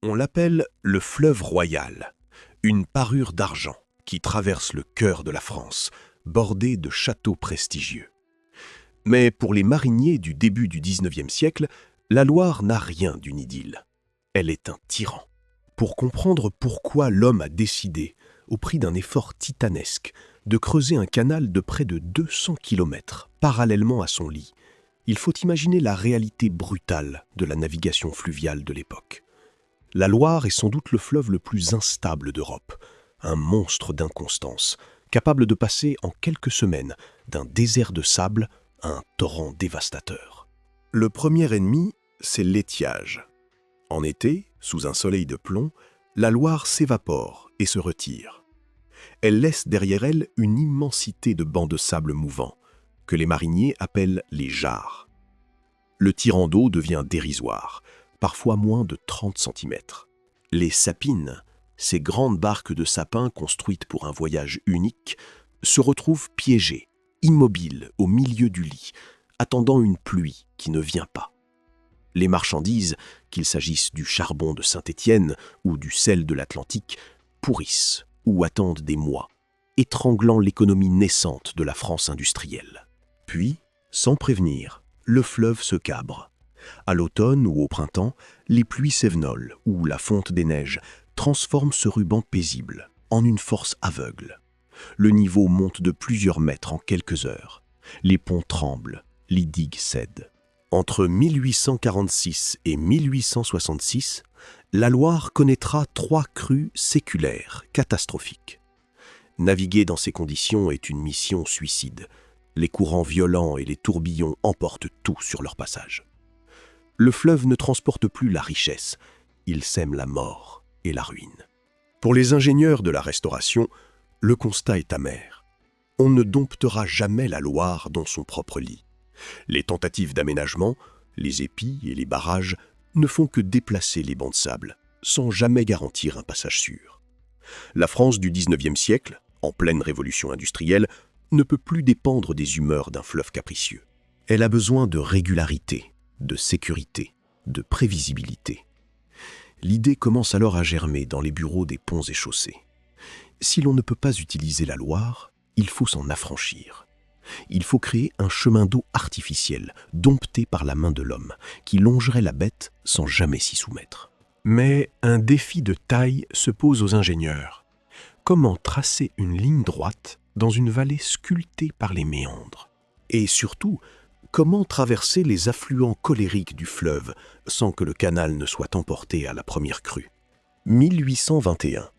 On l'appelle le fleuve royal, une parure d'argent qui traverse le cœur de la France, bordée de châteaux prestigieux. Mais pour les mariniers du début du XIXe siècle, la Loire n'a rien d'une idylle. Elle est un tyran. Pour comprendre pourquoi l'homme a décidé, au prix d'un effort titanesque, de creuser un canal de près de 200 km parallèlement à son lit, il faut imaginer la réalité brutale de la navigation fluviale de l'époque. La Loire est sans doute le fleuve le plus instable d'Europe, un monstre d'inconstance, capable de passer en quelques semaines d'un désert de sable à un torrent dévastateur. Le premier ennemi, c'est l'étiage. En été, sous un soleil de plomb, la Loire s'évapore et se retire. Elle laisse derrière elle une immensité de bancs de sable mouvants, que les mariniers appellent les jarres. Le tirant d'eau devient dérisoire, parfois moins de 30 cm. Les sapines, ces grandes barques de sapins construites pour un voyage unique, se retrouvent piégées, immobiles au milieu du lit, attendant une pluie qui ne vient pas. Les marchandises, qu'il s'agisse du charbon de Saint-Étienne ou du sel de l'Atlantique, pourrissent ou attendent des mois, étranglant l'économie naissante de la France industrielle. Puis, sans prévenir, le fleuve se cabre. À l'automne ou au printemps, les pluies sévenoles ou la fonte des neiges transforment ce ruban paisible en une force aveugle. Le niveau monte de plusieurs mètres en quelques heures. Les ponts tremblent, les digues cèdent. Entre 1846 et 1866, la Loire connaîtra 3 crues séculaires catastrophiques. Naviguer dans ces conditions est une mission suicide. Les courants violents et les tourbillons emportent tout sur leur passage. Le fleuve ne transporte plus la richesse, il sème la mort et la ruine. Pour les ingénieurs de la Restauration, le constat est amer. On ne domptera jamais la Loire dans son propre lit. Les tentatives d'aménagement, les épis et les barrages ne font que déplacer les bancs de sable, sans jamais garantir un passage sûr. La France du XIXe siècle, en pleine révolution industrielle, ne peut plus dépendre des humeurs d'un fleuve capricieux. Elle a besoin de régularité, de sécurité, de prévisibilité. L'idée commence alors à germer dans les bureaux des ponts et chaussées. Si l'on ne peut pas utiliser la Loire, il faut s'en affranchir. Il faut créer un chemin d'eau artificiel, dompté par la main de l'homme, qui longerait la bête sans jamais s'y soumettre. Mais un défi de taille se pose aux ingénieurs. Comment tracer une ligne droite dans une vallée sculptée par les méandres? Et surtout, comment traverser les affluents colériques du fleuve sans que le canal ne soit emporté à la première crue? 1821.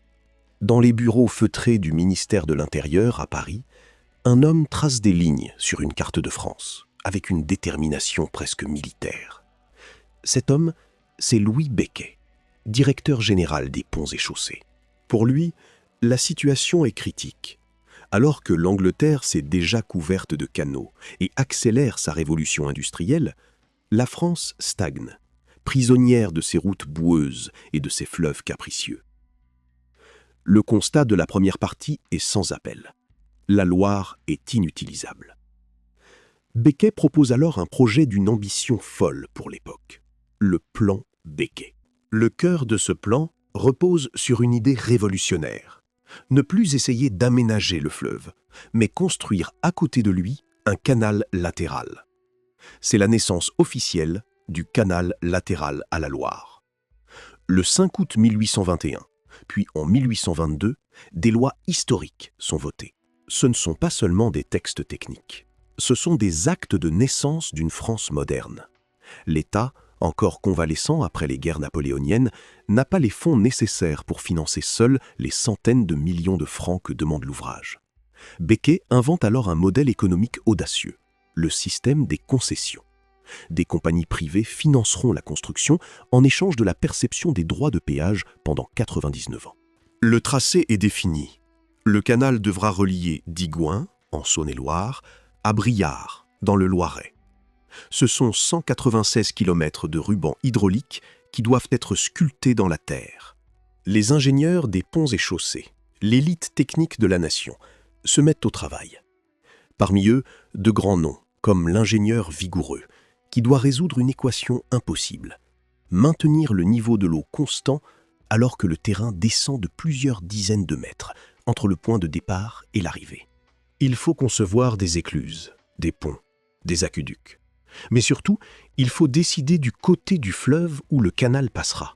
Dans les bureaux feutrés du ministère de l'Intérieur à Paris, un homme trace des lignes sur une carte de France, avec une détermination presque militaire. Cet homme, c'est Louis Becquet, directeur général des ponts et chaussées. Pour lui, la situation est critique. Alors que l'Angleterre s'est déjà couverte de canaux et accélère sa révolution industrielle, la France stagne, prisonnière de ses routes boueuses et de ses fleuves capricieux. Le constat de la première partie est sans appel. La Loire est inutilisable. Becquet propose alors un projet d'une ambition folle pour l'époque, le plan Becquet. Le cœur de ce plan repose sur une idée révolutionnaire. Ne plus essayer d'aménager le fleuve, mais construire à côté de lui un canal latéral. C'est la naissance officielle du canal latéral à la Loire. Le 5 août 1821, puis en 1822, des lois historiques sont votées. Ce ne sont pas seulement des textes techniques, ce sont des actes de naissance d'une France moderne. L'État, encore convalescent après les guerres napoléoniennes, n'a pas les fonds nécessaires pour financer seul les centaines de millions de francs que demande l'ouvrage. Becquet invente alors un modèle économique audacieux, le système des concessions. Des compagnies privées financeront la construction en échange de la perception des droits de péage pendant 99 ans. Le tracé est défini. Le canal devra relier Digoin, en Saône-et-Loire, à Briare, dans le Loiret. Ce sont 196 km de rubans hydrauliques qui doivent être sculptés dans la terre. Les ingénieurs des ponts et chaussées, l'élite technique de la nation, se mettent au travail. Parmi eux, de grands noms, comme l'ingénieur Vigoureux, qui doit résoudre une équation impossible. maintenir le niveau de l'eau constant alors que le terrain descend de plusieurs dizaines de mètres entre le point de départ et l'arrivée. Il faut concevoir des écluses, des ponts, des aqueducs. Mais surtout, il faut décider du côté du fleuve où le canal passera.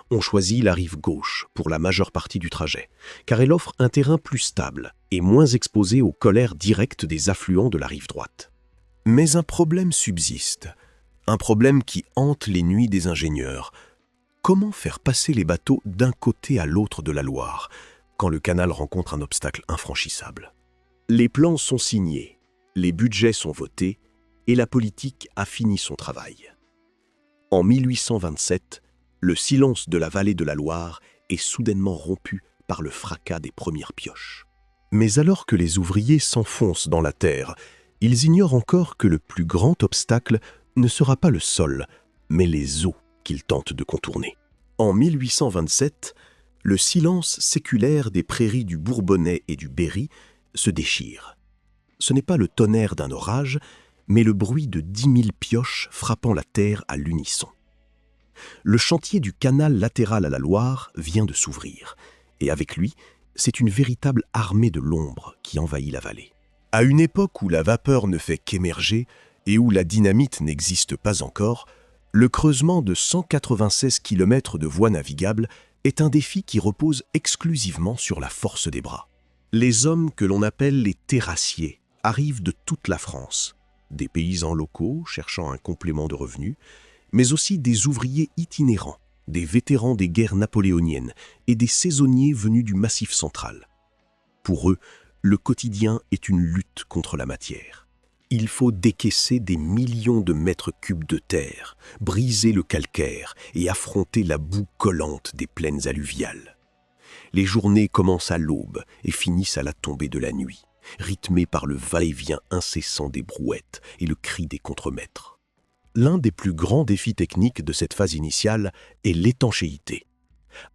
On choisit la rive gauche pour la majeure partie du trajet, car elle offre un terrain plus stable et moins exposé aux colères directes des affluents de la rive droite. Mais un problème subsiste, un problème qui hante les nuits des ingénieurs. Comment faire passer les bateaux d'un côté à l'autre de la Loire, quand le canal rencontre un obstacle infranchissable? Les plans sont signés, les budgets sont votés, et la politique a fini son travail. En 1827, le silence de la vallée de la Loire est soudainement rompu par le fracas des premières pioches. Mais alors que les ouvriers s'enfoncent dans la terre, ils ignorent encore que le plus grand obstacle ne sera pas le sol, mais les eaux qu'ils tentent de contourner. En 1827, le silence séculaire des prairies du Bourbonnais et du Berry se déchire. Ce n'est pas le tonnerre d'un orage, mais le bruit de 10 000 pioches frappant la terre à l'unisson. Le chantier du canal latéral à la Loire vient de s'ouvrir, et avec lui, c'est une véritable armée de l'ombre qui envahit la vallée. À une époque où la vapeur ne fait qu'émerger et où la dynamite n'existe pas encore, le creusement de 196 km de voies navigables est un défi qui repose exclusivement sur la force des bras. Les hommes que l'on appelle les terrassiers arrivent de toute la France, des paysans locaux cherchant un complément de revenus, mais aussi des ouvriers itinérants, des vétérans des guerres napoléoniennes et des saisonniers venus du Massif central. Pour eux, le quotidien est une lutte contre la matière. Il faut décaisser des millions de mètres cubes de terre, briser le calcaire et affronter la boue collante des plaines alluviales. Les journées commencent à l'aube et finissent à la tombée de la nuit, rythmées par le va-et-vient incessant des brouettes et le cri des contremaîtres. L'un des plus grands défis techniques de cette phase initiale est l'étanchéité.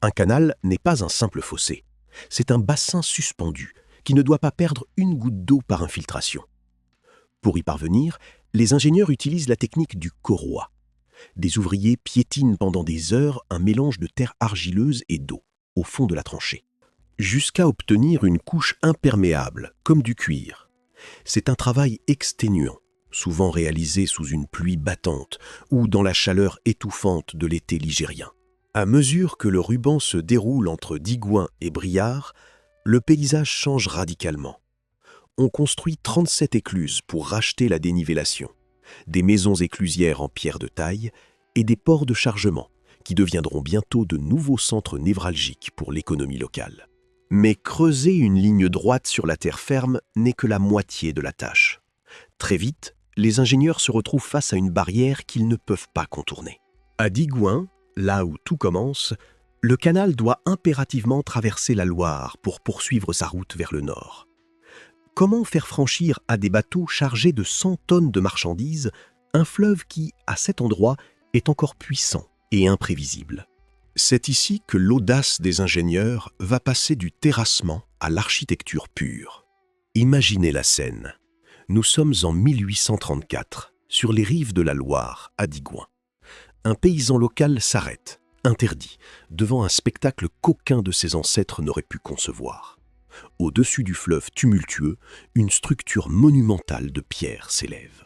Un canal n'est pas un simple fossé, c'est un bassin suspendu qui ne doit pas perdre une goutte d'eau par infiltration. Pour y parvenir, les ingénieurs utilisent la technique du corroi. Des ouvriers piétinent pendant des heures un mélange de terre argileuse et d'eau au fond de la tranchée, jusqu'à obtenir une couche imperméable, comme du cuir. C'est un travail exténuant, souvent réalisé sous une pluie battante ou dans la chaleur étouffante de l'été ligérien. À mesure que le ruban se déroule entre Digoin et Briare, le paysage change radicalement. On construit 37 écluses pour racheter la dénivellation, des maisons éclusières en pierre de taille et des ports de chargement qui deviendront bientôt de nouveaux centres névralgiques pour l'économie locale. Mais creuser une ligne droite sur la terre ferme n'est que la moitié de la tâche. Très vite, les ingénieurs se retrouvent face à une barrière qu'ils ne peuvent pas contourner. À Digoin, là où tout commence, le canal doit impérativement traverser la Loire pour poursuivre sa route vers le nord. Comment faire franchir à des bateaux chargés de 100 tonnes de marchandises un fleuve qui, à cet endroit, est encore puissant et imprévisible? C'est ici que l'audace des ingénieurs va passer du terrassement à l'architecture pure. Imaginez la scène. Nous sommes en 1834, sur les rives de la Loire, à Digoin. Un paysan local s'arrête, interdit, devant un spectacle qu'aucun de ses ancêtres n'aurait pu concevoir. Au-dessus du fleuve tumultueux, une structure monumentale de pierre s'élève.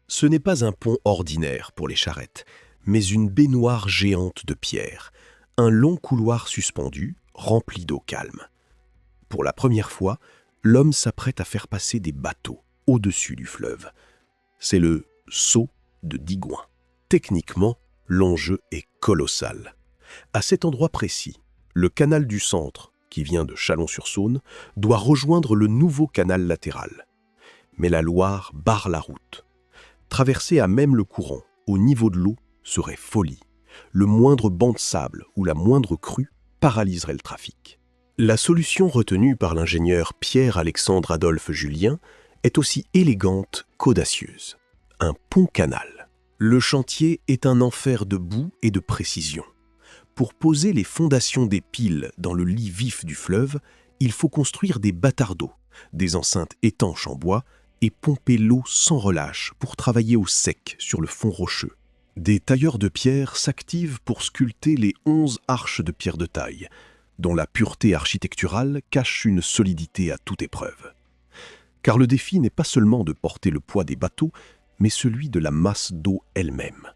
Ce n'est pas un pont ordinaire pour les charrettes, mais une baignoire géante de pierre, un long couloir suspendu, rempli d'eau calme. Pour la première fois, l'homme s'apprête à faire passer des bateaux au-dessus du fleuve. C'est le saut de Digoin. Techniquement, l'enjeu est colossal. À cet endroit précis, le canal du centre, qui vient de Chalon-sur-Saône, doit rejoindre le nouveau canal latéral. Mais la Loire barre la route. Traverser à même le courant, au niveau de l'eau, serait folie. Le moindre banc de sable ou la moindre crue paralyserait le trafic. La solution retenue par l'ingénieur Pierre-Alexandre Adolphe Julien est aussi élégante qu'audacieuse. Un pont-canal. Le chantier est un enfer de boue et de précision. Pour poser les fondations des piles dans le lit vif du fleuve, il faut construire des batardeaux, des enceintes étanches en bois et pomper l'eau sans relâche pour travailler au sec sur le fond rocheux. Des tailleurs de pierre s'activent pour sculpter les 11 arches de pierre de taille, dont la pureté architecturale cache une solidité à toute épreuve. Car le défi n'est pas seulement de porter le poids des bateaux, mais celui de la masse d'eau elle-même.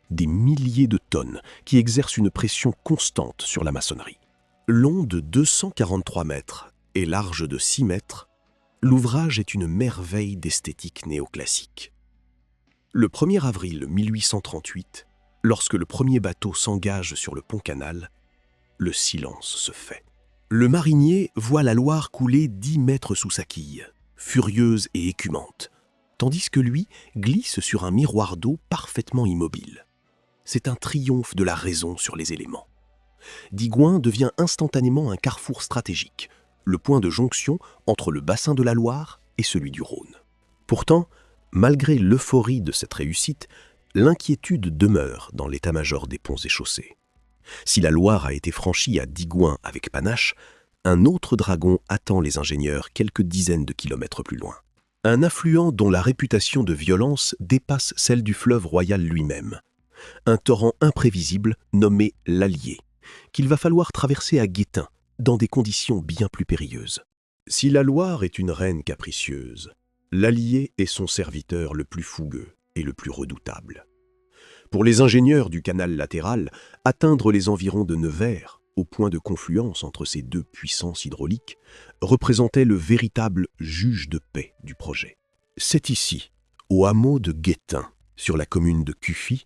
Des milliers de tonnes qui exercent une pression constante sur la maçonnerie. Long de 243 mètres et large de 6 mètres, l'ouvrage est une merveille d'esthétique néoclassique. Le 1er avril 1838, lorsque le premier bateau s'engage sur le pont-canal, le silence se fait. Le marinier voit la Loire couler 10 mètres sous sa quille, furieuse et écumante, tandis que lui glisse sur un miroir d'eau parfaitement immobile. C'est un triomphe de la raison sur les éléments. Digoin devient instantanément un carrefour stratégique, le point de jonction entre le bassin de la Loire et celui du Rhône. Pourtant, malgré l'euphorie de cette réussite, l'inquiétude demeure dans l'état-major des ponts et chaussées. Si la Loire a été franchie à Digoin avec panache, un autre dragon attend les ingénieurs quelques dizaines de kilomètres plus loin. Un affluent dont la réputation de violence dépasse celle du fleuve royal lui-même. Un torrent imprévisible nommé l'Allier, qu'il va falloir traverser à guettin, dans des conditions bien plus périlleuses. Si la Loire est une reine capricieuse, l'Allier est son serviteur le plus fougueux et le plus redoutable. Pour les ingénieurs du canal latéral, atteindre les environs de Nevers, au point de confluence entre ces deux puissances hydrauliques, représentait le véritable juge de paix du projet. C'est ici, au hameau de Guettin, sur la commune de Cuffy,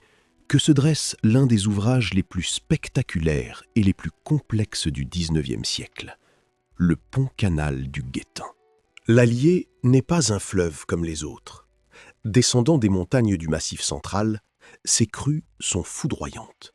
que se dresse l'un des ouvrages les plus spectaculaires et les plus complexes du XIXe siècle, le pont-canal du Guettin. L'Allier n'est pas un fleuve comme les autres. Descendant des montagnes du Massif central, ses crues sont foudroyantes.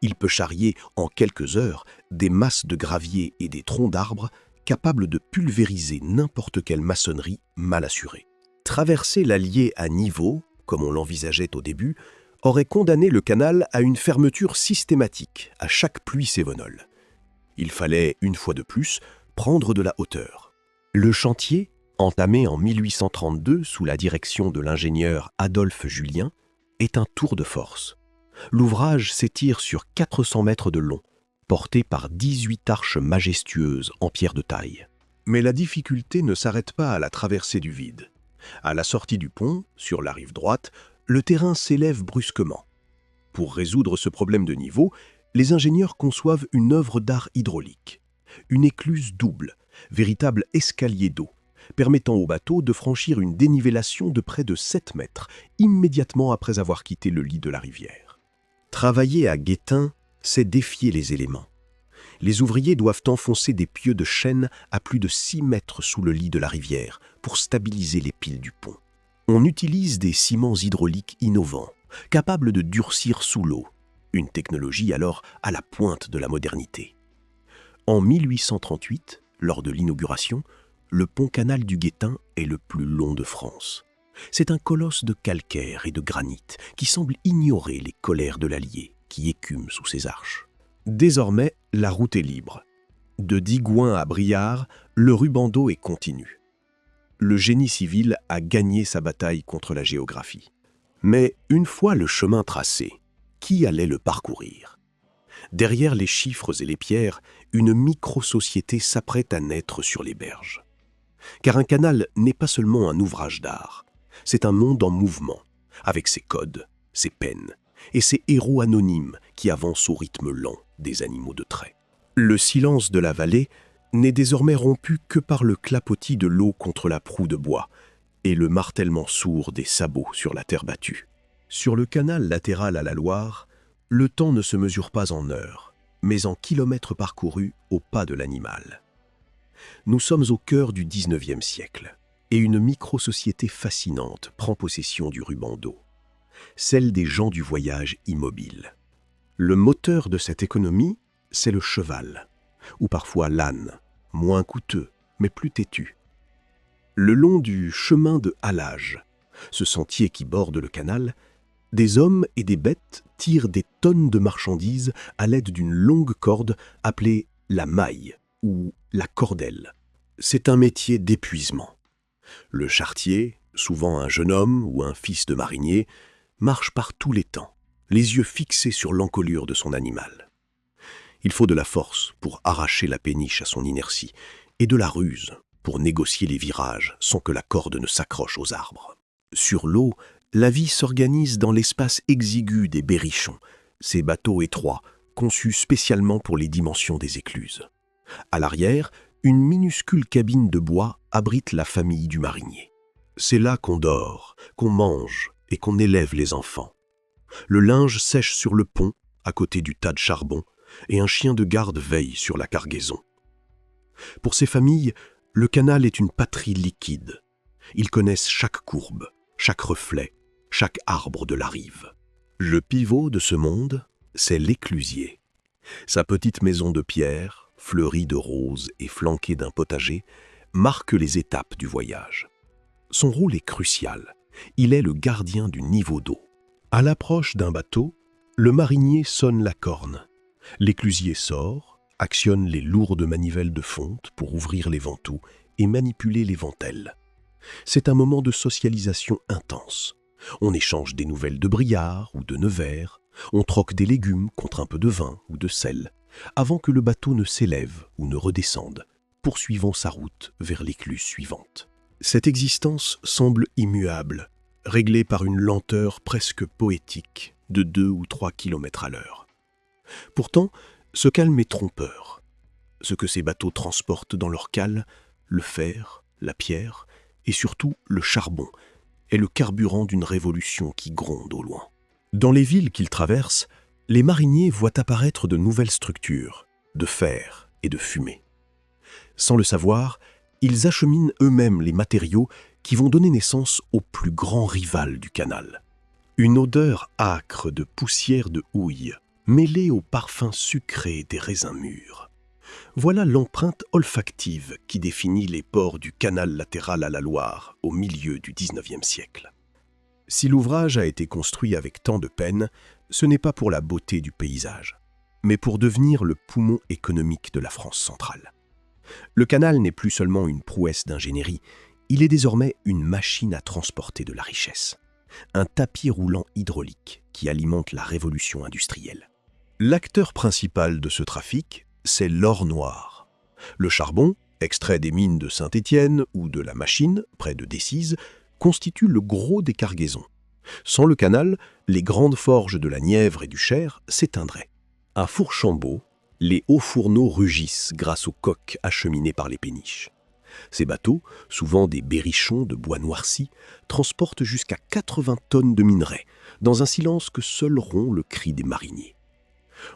Il peut charrier en quelques heures des masses de gravier et des troncs d'arbres capables de pulvériser n'importe quelle maçonnerie mal assurée. Traverser l'Allier à niveau, comme on l'envisageait au début, aurait condamné le canal à une fermeture systématique à chaque pluie sévonole. Il fallait, une fois de plus, prendre de la hauteur. Le chantier, entamé en 1832 sous la direction de l'ingénieur Adolphe Julien, est un tour de force. L'ouvrage s'étire sur 400 mètres de long, porté par 18 arches majestueuses en pierre de taille. Mais la difficulté ne s'arrête pas à la traversée du vide. À la sortie du pont, sur la rive droite, le terrain s'élève brusquement. Pour résoudre ce problème de niveau, les ingénieurs conçoivent une œuvre d'art hydraulique. Une écluse double, véritable escalier d'eau, permettant au bateau de franchir une dénivellation de près de 7 mètres, immédiatement après avoir quitté le lit de la rivière. Travailler à Guettin, c'est défier les éléments. Les ouvriers doivent enfoncer des pieux de chêne à plus de 6 mètres sous le lit de la rivière pour stabiliser les piles du pont. On utilise des ciments hydrauliques innovants, capables de durcir sous l'eau, une technologie alors à la pointe de la modernité. En 1838, lors de l'inauguration, le pont-canal du Guettin est le plus long de France. C'est un colosse de calcaire et de granit qui semble ignorer les colères de l'Allier qui écume sous ses arches. Désormais, la route est libre. De Digoin à Briare, le ruban d'eau est continu. Le génie civil a gagné sa bataille contre la géographie. Mais une fois le chemin tracé, qui allait le parcourir? Derrière les chiffres et les pierres, une micro-société s'apprête à naître sur les berges. Car un canal n'est pas seulement un ouvrage d'art, c'est un monde en mouvement, avec ses codes, ses peines et ses héros anonymes qui avancent au rythme lent des animaux de trait. Le silence de la vallée n'est désormais rompu que par le clapotis de l'eau contre la proue de bois et le martèlement sourd des sabots sur la terre battue. Sur le canal latéral à la Loire, le temps ne se mesure pas en heures, mais en kilomètres parcourus au pas de l'animal. Nous sommes au cœur du XIXe siècle, et une micro-société fascinante prend possession du ruban d'eau, celle des gens du voyage immobile. Le moteur de cette économie, c'est le cheval, ou parfois l'âne, moins coûteux, mais plus têtu. Le long du chemin de halage, ce sentier qui borde le canal, des hommes et des bêtes tirent des tonnes de marchandises à l'aide d'une longue corde appelée la maille ou la cordelle. C'est un métier d'épuisement. Le charretier, souvent un jeune homme ou un fils de marinier, marche par tous les temps, les yeux fixés sur l'encolure de son animal. Il faut de la force pour arracher la péniche à son inertie et de la ruse pour négocier les virages sans que la corde ne s'accroche aux arbres. Sur l'eau, la vie s'organise dans l'espace exigu des berrichons, ces bateaux étroits, conçus spécialement pour les dimensions des écluses. À l'arrière, une minuscule cabine de bois abrite la famille du marinier. C'est là qu'on dort, qu'on mange et qu'on élève les enfants. Le linge sèche sur le pont, à côté du tas de charbon, et un chien de garde veille sur la cargaison. Pour ces familles, le canal est une patrie liquide. Ils connaissent chaque courbe, chaque reflet, chaque arbre de la rive. Le pivot de ce monde, c'est l'éclusier. Sa petite maison de pierre, fleurie de roses et flanquée d'un potager, marque les étapes du voyage. Son rôle est crucial. Il est le gardien du niveau d'eau. À l'approche d'un bateau, le marinier sonne la corne. L'éclusier sort, actionne les lourdes manivelles de fonte pour ouvrir les vantaux et manipuler les ventelles. C'est un moment de socialisation intense. On échange des nouvelles de Briard ou de Nevers, on troque des légumes contre un peu de vin ou de sel, avant que le bateau ne s'élève ou ne redescende, poursuivant sa route vers l'écluse suivante. Cette existence semble immuable, réglée par une lenteur presque poétique de 2 ou 3 km à l'heure. Pourtant, ce calme est trompeur. Ce que ces bateaux transportent dans leur cale, le fer, la pierre et surtout le charbon, est le carburant d'une révolution qui gronde au loin. Dans les villes qu'ils traversent, les mariniers voient apparaître de nouvelles structures, de fer et de fumée. Sans le savoir, ils acheminent eux-mêmes les matériaux qui vont donner naissance au plus grand rival du canal. Une odeur âcre de poussière de houille, mêlée au parfum sucré des raisins mûrs. Voilà l'empreinte olfactive qui définit les ports du canal latéral à la Loire au milieu du XIXe siècle. Si l'ouvrage a été construit avec tant de peine, ce n'est pas pour la beauté du paysage, mais pour devenir le poumon économique de la France centrale. Le canal n'est plus seulement une prouesse d'ingénierie, il est désormais une machine à transporter de la richesse. Un tapis roulant hydraulique qui alimente la révolution industrielle. L'acteur principal de ce trafic, c'est l'or noir. Le charbon, extrait des mines de Saint-Étienne ou de la Machine, près de Decize, constitue le gros des cargaisons. Sans le canal, les grandes forges de la Nièvre et du Cher s'éteindraient. À Fourchambault, les hauts fourneaux rugissent grâce aux coques acheminées par les péniches. Ces bateaux, souvent des berrichons de bois noirci, transportent jusqu'à 80 tonnes de minerais, dans un silence que seul rompt le cri des mariniers.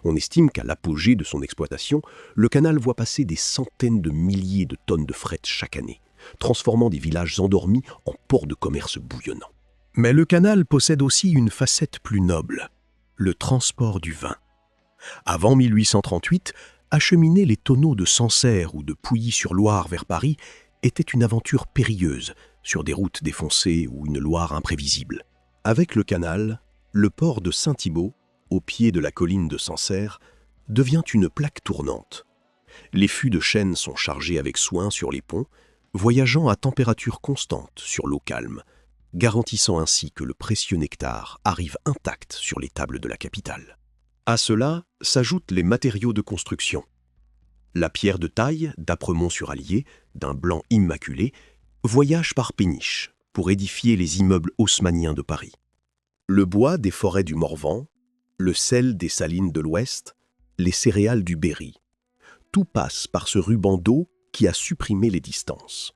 On estime qu'à l'apogée de son exploitation, le canal voit passer des centaines de milliers de tonnes de fret chaque année, transformant des villages endormis en ports de commerce bouillonnants. Mais le canal possède aussi une facette plus noble, le transport du vin. Avant 1838, acheminer les tonneaux de Sancerre ou de Pouilly-sur-Loire vers Paris était une aventure périlleuse, sur des routes défoncées ou une Loire imprévisible. Avec le canal, le port de Saint-Thibault, au pied de la colline de Sancerre, devient une plaque tournante. Les fûts de chêne sont chargés avec soin sur les ponts, voyageant à température constante sur l'eau calme, garantissant ainsi que le précieux nectar arrive intact sur les tables de la capitale. À cela s'ajoutent les matériaux de construction. La pierre de taille d'Apremont-sur-Allier, d'un blanc immaculé, voyage par péniche pour édifier les immeubles haussmanniens de Paris. Le bois des forêts du Morvan, le sel des salines de l'Ouest, les céréales du Berry. Tout passe par ce ruban d'eau qui a supprimé les distances.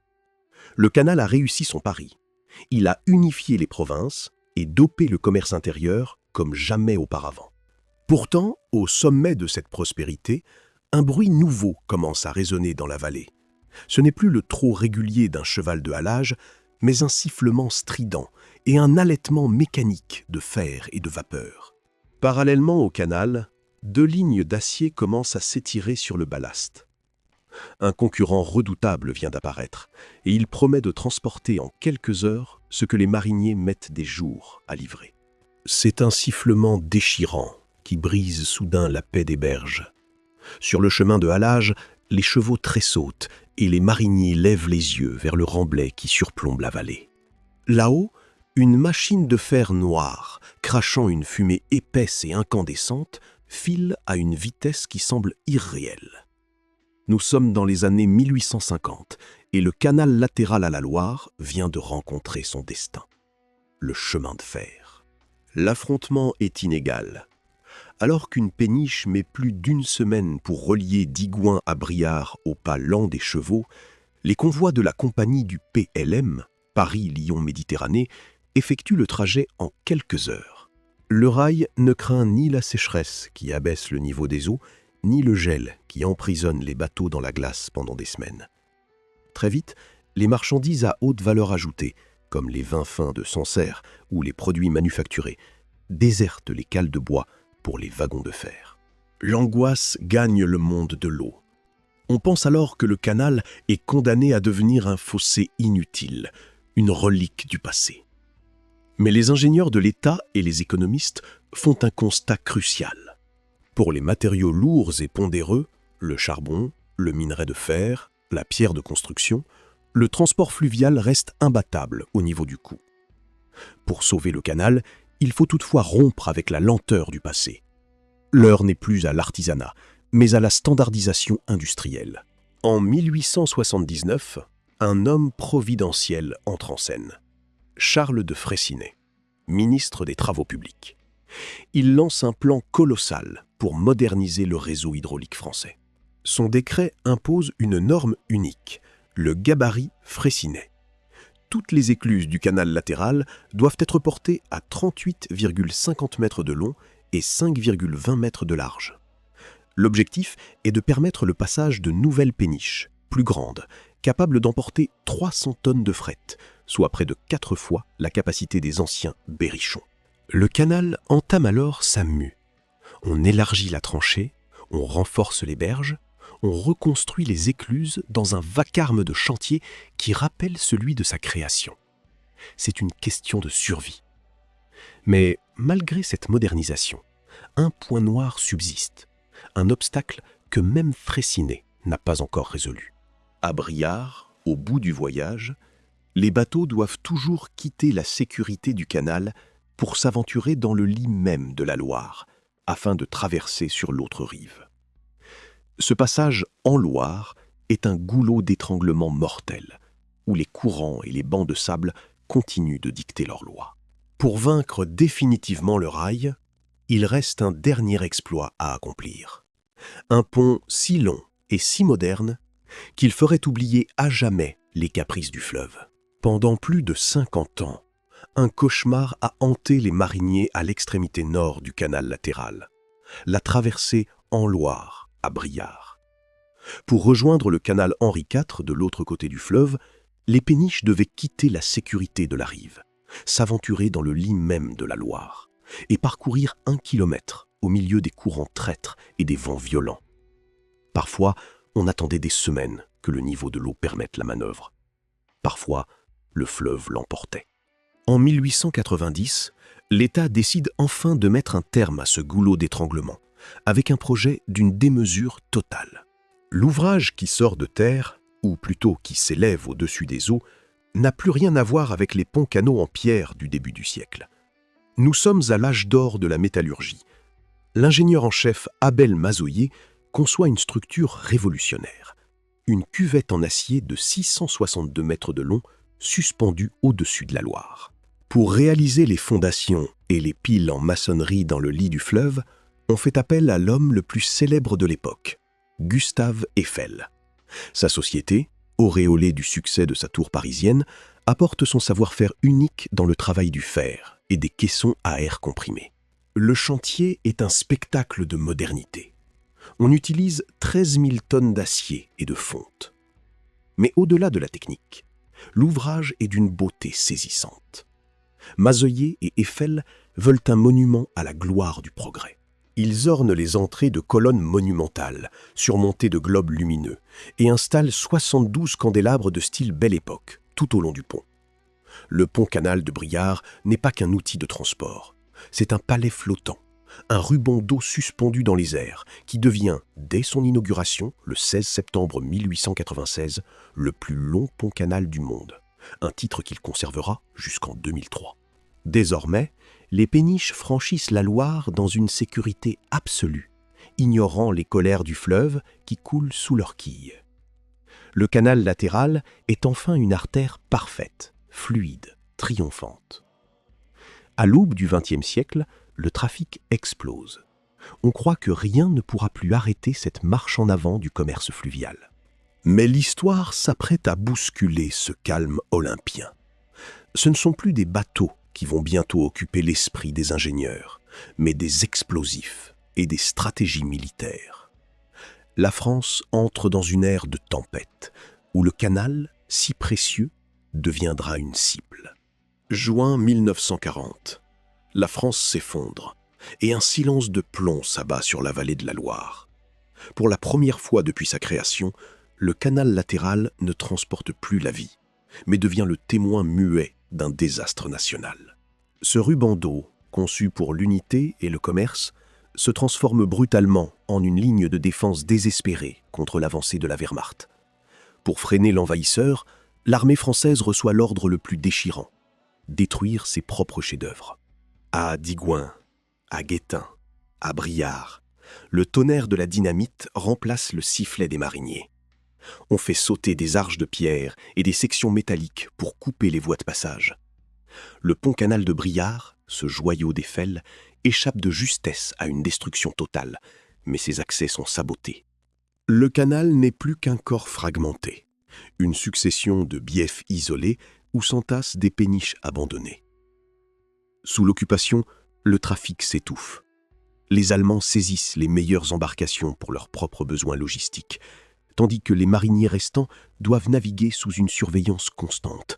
Le canal a réussi son pari. Il a unifié les provinces et dopé le commerce intérieur comme jamais auparavant. Pourtant, au sommet de cette prospérité, un bruit nouveau commence à résonner dans la vallée. Ce n'est plus le trot régulier d'un cheval de halage, mais un sifflement strident et un halètement mécanique de fer et de vapeur. Parallèlement au canal, 2 lignes d'acier commencent à s'étirer sur le ballast. Un concurrent redoutable vient d'apparaître, et il promet de transporter en quelques heures ce que les mariniers mettent des jours à livrer. C'est un sifflement déchirant qui brise soudain la paix des berges. Sur le chemin de halage, les chevaux tressautent et les mariniers lèvent les yeux vers le remblai qui surplombe la vallée. Là-haut, Une machine de fer noire, crachant une fumée épaisse et incandescente, file à une vitesse qui semble irréelle. Nous sommes dans les années 1850 et le canal latéral à la Loire vient de rencontrer son destin. Le chemin de fer. L'affrontement est inégal. Alors qu'une péniche met plus d'une semaine pour relier Digoin à Briare au pas lent des chevaux, les convois de la compagnie du PLM, Paris-Lyon-Méditerranée, effectuent le trajet en quelques heures. Le rail ne craint ni la sécheresse qui abaisse le niveau des eaux, ni le gel qui emprisonne les bateaux dans la glace pendant des semaines. Très vite, les marchandises à haute valeur ajoutée, comme les vins fins de Sancerre ou les produits manufacturés, désertent les cales de bois pour les wagons de fer. L'angoisse gagne le monde de l'eau. On pense alors que le canal est condamné à devenir un fossé inutile, une relique du passé. Mais les ingénieurs de l'État et les économistes font un constat crucial. Pour les matériaux lourds et pondéreux, le charbon, le minerai de fer, la pierre de construction, le transport fluvial reste imbattable au niveau du coût. Pour sauver le canal, il faut toutefois rompre avec la lenteur du passé. L'heure n'est plus à l'artisanat, mais à la standardisation industrielle. En 1879, un homme providentiel entre en scène. Charles de Freycinet, ministre des Travaux publics. Il lance un plan colossal pour moderniser le réseau hydraulique français. Son décret impose une norme unique, le gabarit Freycinet. Toutes les écluses du canal latéral doivent être portées à 38,50 mètres de long et 5,20 mètres de large. L'objectif est de permettre le passage de nouvelles péniches, plus grandes, capables d'emporter 300 tonnes de fret, soit près de 4 fois la capacité des anciens berrichons. Le canal entame alors sa mue. On élargit la tranchée, on renforce les berges, on reconstruit les écluses dans un vacarme de chantier qui rappelle celui de sa création. C'est une question de survie. Mais malgré cette modernisation, un point noir subsiste, un obstacle que même Freycinet n'a pas encore résolu. À Briare, au bout du voyage, les bateaux doivent toujours quitter la sécurité du canal pour s'aventurer dans le lit même de la Loire, afin de traverser sur l'autre rive. Ce passage en Loire est un goulot d'étranglement mortel, où les courants et les bancs de sable continuent de dicter leurs lois. Pour vaincre définitivement le rail, il reste un dernier exploit à accomplir. Un pont si long et si moderne qu'il ferait oublier à jamais les caprices du fleuve. Pendant plus de 50 ans, un cauchemar a hanté les mariniers à l'extrémité nord du canal latéral, la traversée en Loire, à Briare. Pour rejoindre le canal Henri IV de l'autre côté du fleuve, les péniches devaient quitter la sécurité de la rive, s'aventurer dans le lit même de la Loire et parcourir 1 kilomètre au milieu des courants traîtres et des vents violents. Parfois, on attendait des semaines que le niveau de l'eau permette la manœuvre. Parfois, le fleuve l'emportait. En 1890, l'État décide enfin de mettre un terme à ce goulot d'étranglement, avec un projet d'une démesure totale. L'ouvrage qui sort de terre, ou plutôt qui s'élève au-dessus des eaux, n'a plus rien à voir avec les ponts-canaux en pierre du début du siècle. Nous sommes à l'âge d'or de la métallurgie. L'ingénieur en chef Abel Mazoyer conçoit une structure révolutionnaire. Une cuvette en acier de 662 mètres de long, suspendue au-dessus de la Loire. Pour réaliser les fondations et les piles en maçonnerie dans le lit du fleuve, on fait appel à l'homme le plus célèbre de l'époque, Gustave Eiffel. Sa société, auréolée du succès de sa tour parisienne, apporte son savoir-faire unique dans le travail du fer et des caissons à air comprimé. Le chantier est un spectacle de modernité. On utilise 13 000 tonnes d'acier et de fonte. Mais au-delà de la technique, l'ouvrage est d'une beauté saisissante. Mazoyer et Eiffel veulent un monument à la gloire du progrès. Ils ornent les entrées de colonnes monumentales, surmontées de globes lumineux, et installent 72 candélabres de style Belle Époque, tout au long du pont. Le pont-canal de Briare n'est pas qu'un outil de transport. C'est un palais flottant, un ruban d'eau suspendu dans les airs, qui devient, dès son inauguration, le 16 septembre 1896, le plus long pont-canal du monde, un titre qu'il conservera jusqu'en 2003. Désormais, les péniches franchissent la Loire dans une sécurité absolue, ignorant les colères du fleuve qui coule sous leurs quilles. Le canal latéral est enfin une artère parfaite, fluide, triomphante. À l'aube du XXe siècle, le trafic explose. On croit que rien ne pourra plus arrêter cette marche en avant du commerce fluvial. Mais l'histoire s'apprête à bousculer ce calme olympien. Ce ne sont plus des bateaux qui vont bientôt occuper l'esprit des ingénieurs, mais des explosifs et des stratégies militaires. La France entre dans une ère de tempête, où le canal, si précieux, deviendra une cible. Juin 1940. La France s'effondre, et un silence de plomb s'abat sur la vallée de la Loire. Pour la première fois depuis sa création, le canal latéral ne transporte plus la vie, mais devient le témoin muet d'un désastre national. Ce ruban d'eau, conçu pour l'unité et le commerce, se transforme brutalement en une ligne de défense désespérée contre l'avancée de la Wehrmacht. Pour freiner l'envahisseur, l'armée française reçoit l'ordre le plus déchirant: détruire ses propres chefs-d'œuvre. À Digoin, à Guettin, à Briare, le tonnerre de la dynamite remplace le sifflet des mariniers. On fait sauter des arches de pierre et des sections métalliques pour couper les voies de passage. Le pont-canal de Briare, ce joyau d'Eiffel, échappe de justesse à une destruction totale, mais ses accès sont sabotés. Le canal n'est plus qu'un corps fragmenté, une succession de biefs isolés où s'entassent des péniches abandonnées. Sous l'occupation, le trafic s'étouffe. Les Allemands saisissent les meilleures embarcations pour leurs propres besoins logistiques, tandis que les mariniers restants doivent naviguer sous une surveillance constante,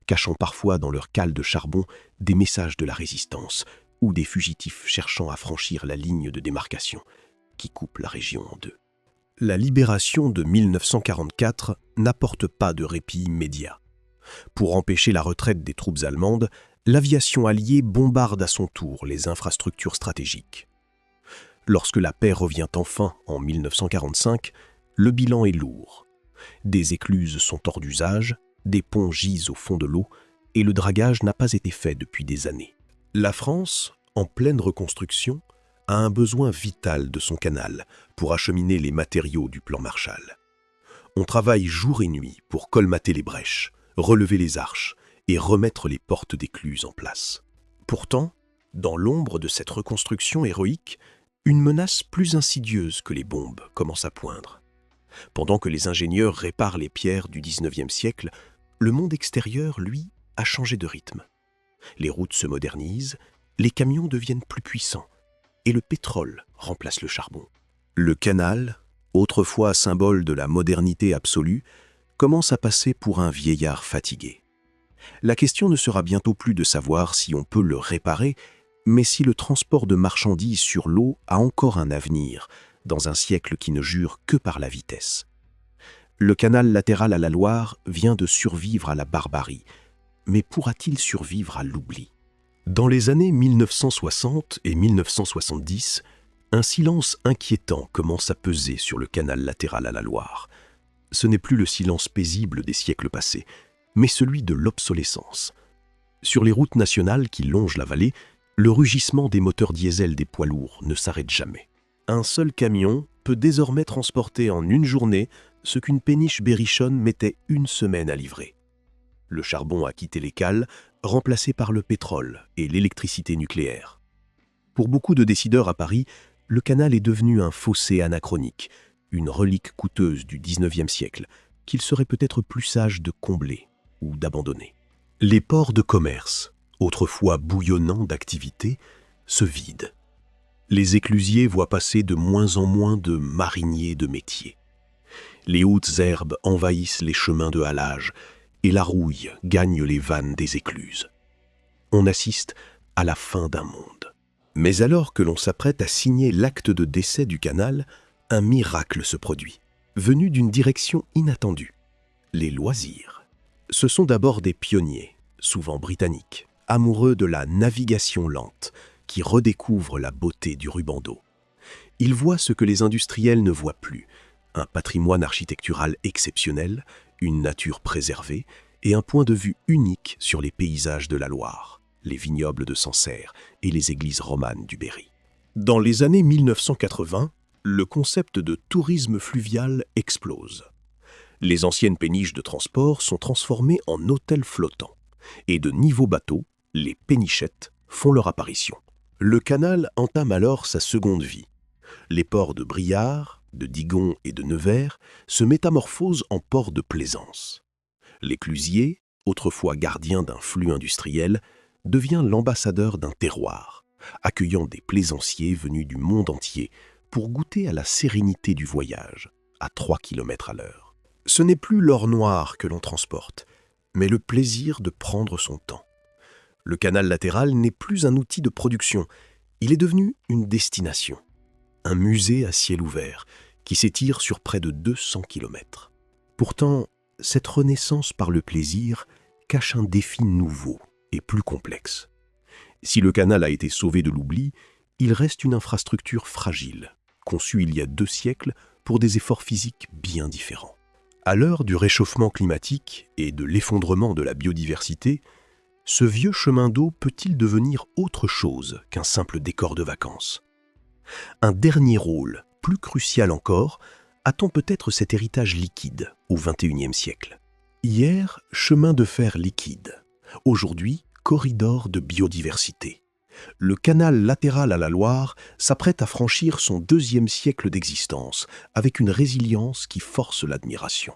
cachant parfois dans leurs cales de charbon des messages de la résistance ou des fugitifs cherchant à franchir la ligne de démarcation qui coupe la région en deux. La libération de 1944 n'apporte pas de répit immédiat. Pour empêcher la retraite des troupes allemandes, l'aviation alliée bombarde à son tour les infrastructures stratégiques. Lorsque la paix revient enfin en 1945, le bilan est lourd. Des écluses sont hors d'usage, des ponts gisent au fond de l'eau et le dragage n'a pas été fait depuis des années. La France, en pleine reconstruction, a un besoin vital de son canal pour acheminer les matériaux du plan Marshall. On travaille jour et nuit pour colmater les brèches, relever les arches et remettre les portes d'écluses en place. Pourtant, dans l'ombre de cette reconstruction héroïque, une menace plus insidieuse que les bombes commence à poindre. Pendant que les ingénieurs réparent les pierres du XIXe siècle, le monde extérieur, lui, a changé de rythme. Les routes se modernisent, les camions deviennent plus puissants, et le pétrole remplace le charbon. Le canal, autrefois symbole de la modernité absolue, commence à passer pour un vieillard fatigué. La question ne sera bientôt plus de savoir si on peut le réparer, mais si le transport de marchandises sur l'eau a encore un avenir, dans un siècle qui ne jure que par la vitesse. Le canal latéral à la Loire vient de survivre à la barbarie, mais pourra-t-il survivre à l'oubli? Dans les années 1960 et 1970, un silence inquiétant commence à peser sur le canal latéral à la Loire. Ce n'est plus le silence paisible des siècles passés, mais celui de l'obsolescence. Sur les routes nationales qui longent la vallée, le rugissement des moteurs diesel des poids lourds ne s'arrête jamais. Un seul camion peut désormais transporter en une journée ce qu'une péniche berrichonne mettait une semaine à livrer. Le charbon a quitté les cales, remplacé par le pétrole et l'électricité nucléaire. Pour beaucoup de décideurs à Paris, le canal est devenu un fossé anachronique, une relique coûteuse du XIXe siècle, qu'il serait peut-être plus sage de combler ou d'abandonner. Les ports de commerce, autrefois bouillonnants d'activité, se vident. Les éclusiers voient passer de moins en moins de mariniers de métier. Les hautes herbes envahissent les chemins de halage et la rouille gagne les vannes des écluses. On assiste à la fin d'un monde. Mais alors que l'on s'apprête à signer l'acte de décès du canal, un miracle se produit, venu d'une direction inattendue. Les loisirs. Ce sont d'abord des pionniers, souvent britanniques, amoureux de la navigation lente, qui redécouvrent la beauté du ruban d'eau. Ils voient ce que les industriels ne voient plus, un patrimoine architectural exceptionnel, une nature préservée et un point de vue unique sur les paysages de la Loire, les vignobles de Sancerre et les églises romanes du Berry. Dans les années 1980, le concept de tourisme fluvial explose. Les anciennes péniches de transport sont transformées en hôtels flottants et de nouveaux bateaux, les pénichettes, font leur apparition. Le canal entame alors sa seconde vie. Les ports de Briare, de Digon et de Nevers se métamorphosent en ports de plaisance. L'éclusier, autrefois gardien d'un flux industriel, devient l'ambassadeur d'un terroir, accueillant des plaisanciers venus du monde entier pour goûter à la sérénité du voyage, à 3 km à l'heure. Ce n'est plus l'or noir que l'on transporte, mais le plaisir de prendre son temps. Le canal latéral n'est plus un outil de production, il est devenu une destination, un musée à ciel ouvert qui s'étire sur près de 200 km. Pourtant, cette renaissance par le plaisir cache un défi nouveau et plus complexe. Si le canal a été sauvé de l'oubli, il reste une infrastructure fragile, conçue il y a 2 siècles pour des efforts physiques bien différents. À l'heure du réchauffement climatique et de l'effondrement de la biodiversité, ce vieux chemin d'eau peut-il devenir autre chose qu'un simple décor de vacances? Un dernier rôle, plus crucial encore, attend peut-être cet héritage liquide au XXIe siècle. Hier, chemin de fer liquide. Aujourd'hui, corridor de biodiversité. Le canal latéral à la Loire s'apprête à franchir son 2e siècle d'existence avec une résilience qui force l'admiration.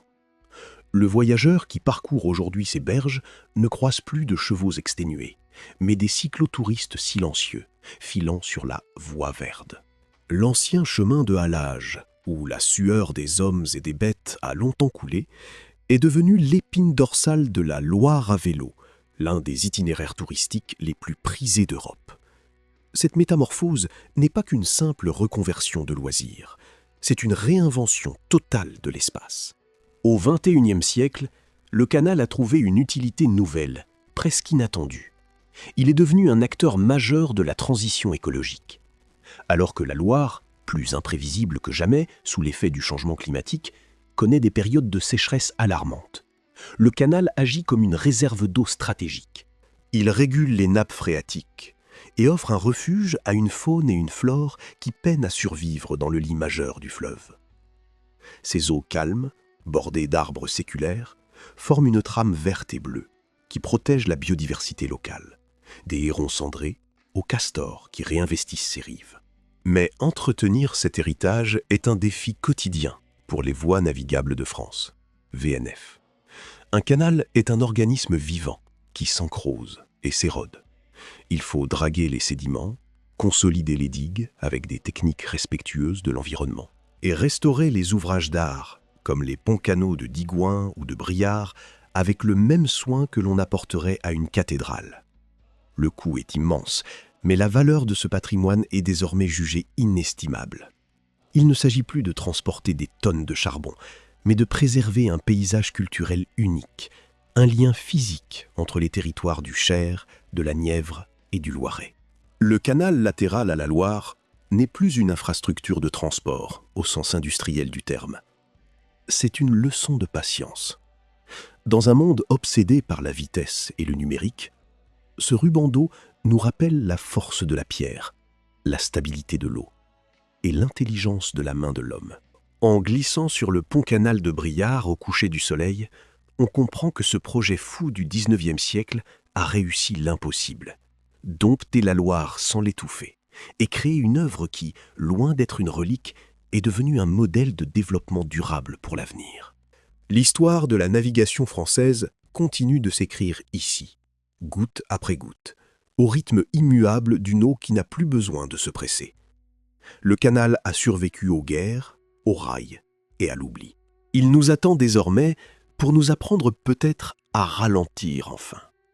Le voyageur qui parcourt aujourd'hui ces berges ne croise plus de chevaux exténués, mais des cyclotouristes silencieux, filant sur la voie verte. L'ancien chemin de halage, où la sueur des hommes et des bêtes a longtemps coulé, est devenu l'épine dorsale de la Loire à vélo, l'un des itinéraires touristiques les plus prisés d'Europe. Cette métamorphose n'est pas qu'une simple reconversion de loisirs, c'est une réinvention totale de l'espace. Au XXIe siècle, le canal a trouvé une utilité nouvelle, presque inattendue. Il est devenu un acteur majeur de la transition écologique. Alors que la Loire, plus imprévisible que jamais sous l'effet du changement climatique, connaît des périodes de sécheresse alarmantes. Le canal agit comme une réserve d'eau stratégique. Il régule les nappes phréatiques et offre un refuge à une faune et une flore qui peinent à survivre dans le lit majeur du fleuve. Ces eaux calmes, bordées d'arbres séculaires, forment une trame verte et bleue qui protège la biodiversité locale, des hérons cendrés aux castors qui réinvestissent ces rives. Mais entretenir cet héritage est un défi quotidien pour les voies navigables de France, VNF. Un canal est un organisme vivant qui s'encrose et s'érode. Il faut draguer les sédiments, consolider les digues avec des techniques respectueuses de l'environnement et restaurer les ouvrages d'art, comme les ponts-canaux de Digoin ou de Briare, avec le même soin que l'on apporterait à une cathédrale. Le coût est immense, mais la valeur de ce patrimoine est désormais jugée inestimable. Il ne s'agit plus de transporter des tonnes de charbon, mais de préserver un paysage culturel unique, un lien physique entre les territoires du Cher, de la Nièvre et du Loiret. Le canal latéral à la Loire n'est plus une infrastructure de transport au sens industriel du terme. C'est une leçon de patience. Dans un monde obsédé par la vitesse et le numérique, ce ruban d'eau nous rappelle la force de la pierre, la stabilité de l'eau et l'intelligence de la main de l'homme. En glissant sur le pont-canal de Briare au coucher du soleil, on comprend que ce projet fou du XIXe siècle a réussi l'impossible. Dompter la Loire sans l'étouffer et créer une œuvre qui, loin d'être une relique, est devenue un modèle de développement durable pour l'avenir. L'histoire de la navigation française continue de s'écrire ici, goutte après goutte, au rythme immuable d'une eau qui n'a plus besoin de se presser. Le canal a survécu aux guerres, aux rails et à l'oubli. Il nous attend désormais pour nous apprendre peut-être à ralentir enfin.